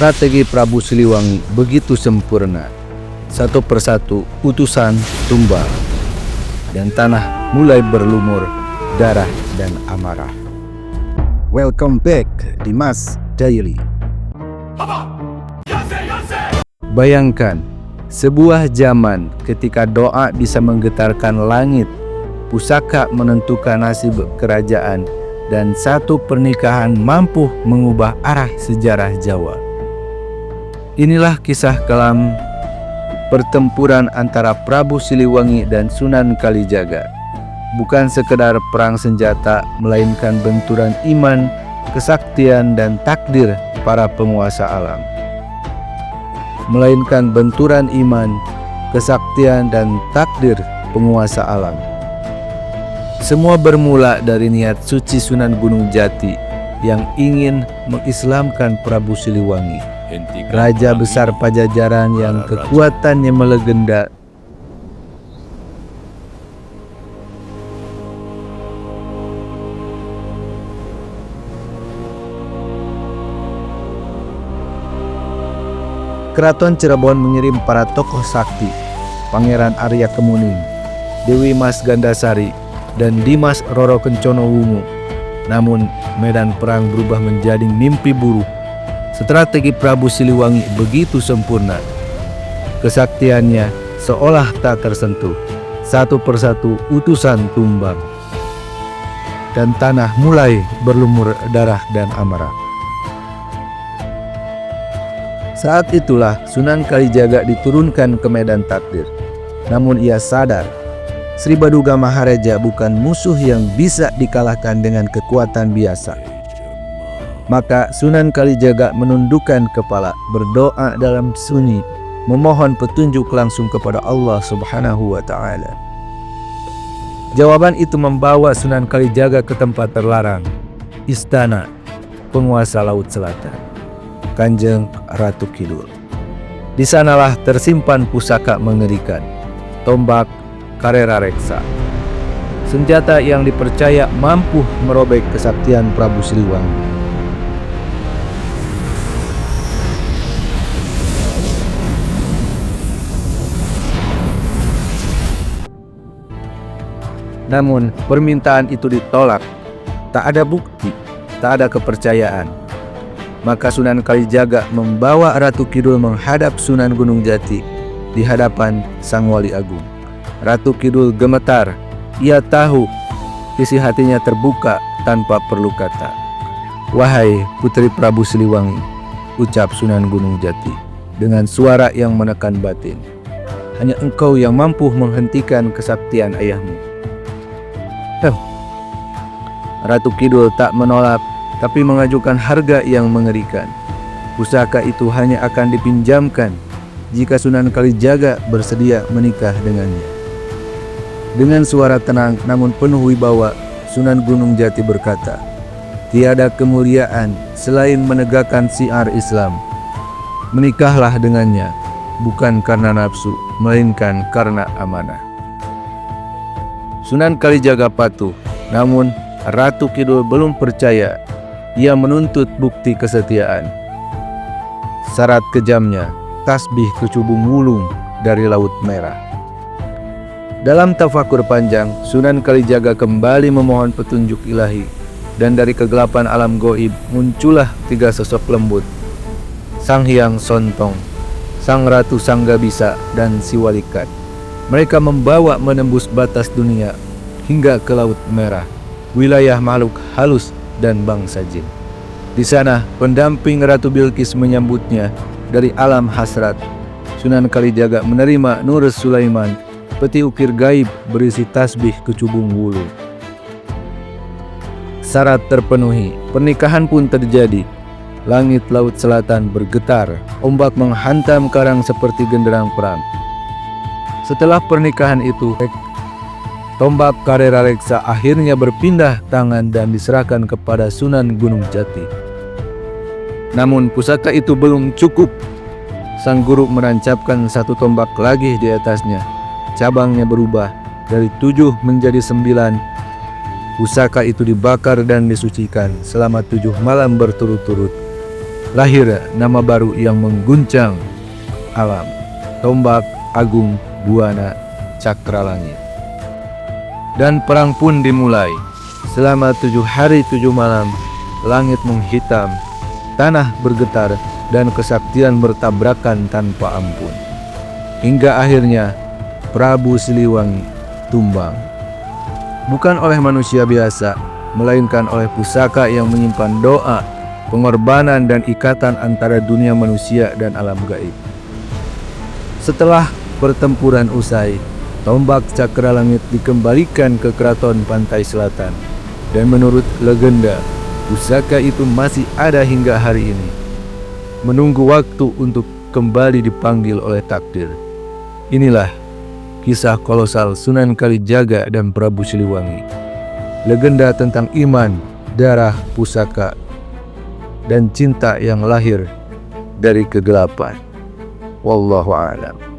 Strategi Prabu Siliwangi begitu sempurna. Satu persatu utusan tumbang, dan tanah mulai berlumur darah dan amarah. Welcome back di Mas Daily. Bayangkan sebuah zaman ketika doa bisa menggetarkan langit, pusaka menentukan nasib kerajaan, dan satu pernikahan mampu mengubah arah sejarah Jawa. Inilah kisah kelam pertempuran antara Prabu Siliwangi dan Sunan Kalijaga. Bukan sekedar perang senjata, melainkan benturan iman, kesaktian, dan takdir para penguasa alam. Melainkan benturan iman, kesaktian, dan takdir penguasa alam. Semua bermula dari niat suci Sunan Gunung Jati yang ingin mengislamkan Prabu Siliwangi, raja besar Pajajaran yang kekuatannya melegenda. Keraton Cirebon mengirim para tokoh sakti, Pangeran Arya Kemuning, Dewi Mas Gandasari, dan Dimas Roro Kencono Wungu. Namun medan perang berubah menjadi mimpi buruk. Strategi Prabu Siliwangi begitu sempurna. Kesaktiannya seolah tak tersentuh. Satu persatu utusan tumbang, dan tanah mulai berlumur darah dan amarah. Saat itulah Sunan Kalijaga diturunkan ke medan takdir. Namun ia sadar, Sri Baduga Maharaja bukan musuh yang bisa dikalahkan dengan kekuatan biasa. Maka Sunan Kalijaga menundukkan kepala, berdoa dalam sunyi, memohon petunjuk langsung kepada Allah Subhanahu wa Ta'ala. Jawaban itu membawa Sunan Kalijaga ke tempat terlarang, istana penguasa Laut Selatan, Kanjeng Ratu Kidul. Di sanalah tersimpan pusaka mengerikan, tombak Karerareksa, senjata yang dipercaya mampu merobek kesaktian Prabu Siliwangi. Namun permintaan itu ditolak. Tak ada bukti, tak ada kepercayaan. Maka Sunan Kalijaga membawa Ratu Kidul menghadap Sunan Gunung Jati di hadapan Sang Wali Agung. Ratu Kidul gemetar. Ia tahu isi hatinya terbuka tanpa perlu kata. "Wahai Putri Prabu Siliwangi," ucap Sunan Gunung Jati dengan suara yang menekan batin, "hanya engkau yang mampu menghentikan kesaktian ayahmu." Ratu Kidul tak menolak, tapi mengajukan harga yang mengerikan. Pusaka itu hanya akan dipinjamkan jika Sunan Kalijaga bersedia menikah dengannya. Dengan suara tenang namun penuh wibawa, Sunan Gunung Jati berkata, "Tiada kemuliaan selain menegakkan syiar Islam. Menikahlah dengannya, bukan karena nafsu, melainkan karena amanah." Sunan Kalijaga patuh, namun Ratu Kidul belum percaya. Ia menuntut bukti kesetiaan. Syarat kejamnya, tasbih kecubung wulung dari Laut Merah. Dalam tafakur panjang, Sunan Kalijaga kembali memohon petunjuk ilahi, dan dari kegelapan alam goib muncullah tiga sosok lembut: Sang Hyang Sontong, Sang Ratu Sanggabisa, dan Si Walikat. Mereka membawa menembus batas dunia hingga ke Laut Merah, wilayah makhluk halus dan bangsa jin. Di sana pendamping Ratu Bilqis menyambutnya dari alam hasrat. Sunan Kalijaga menerima Nur Sulaiman, peti ukir gaib berisi tasbih kecubung wulu. Syarat terpenuhi, pernikahan pun terjadi. Langit Laut Selatan bergetar, ombak menghantam karang seperti genderang perang. Setelah pernikahan itu, tombak Karerareksa akhirnya berpindah tangan dan diserahkan kepada Sunan Gunung Jati. Namun pusaka itu belum cukup. Sang guru menancapkan satu tombak lagi di atasnya. Cabangnya berubah dari 7 menjadi 9. Pusaka itu dibakar dan disucikan selama 7 malam berturut-turut. lahir nama baru yang mengguncang alam, Tombak Agung Buana Cakrawala. Dan perang pun dimulai. Selama 7 hari 7 malam, langit menghitam, tanah bergetar, dan kesaktian bertabrakan tanpa ampun. Hingga akhirnya Prabu Siliwangi tumbang. Bukan oleh manusia biasa, melainkan oleh pusaka yang menyimpan doa, pengorbanan, dan ikatan antara dunia manusia dan alam gaib. Setelah pertempuran usai, tombak Cakrawala dikembalikan ke keraton Pantai Selatan, dan menurut legenda, pusaka itu masih ada hingga hari ini, menunggu waktu untuk kembali dipanggil oleh takdir. Inilah kisah kolosal Sunan Kalijaga dan Prabu Siliwangi, legenda tentang iman, darah, pusaka, dan cinta yang lahir dari kegelapan. Wallahu a'lam.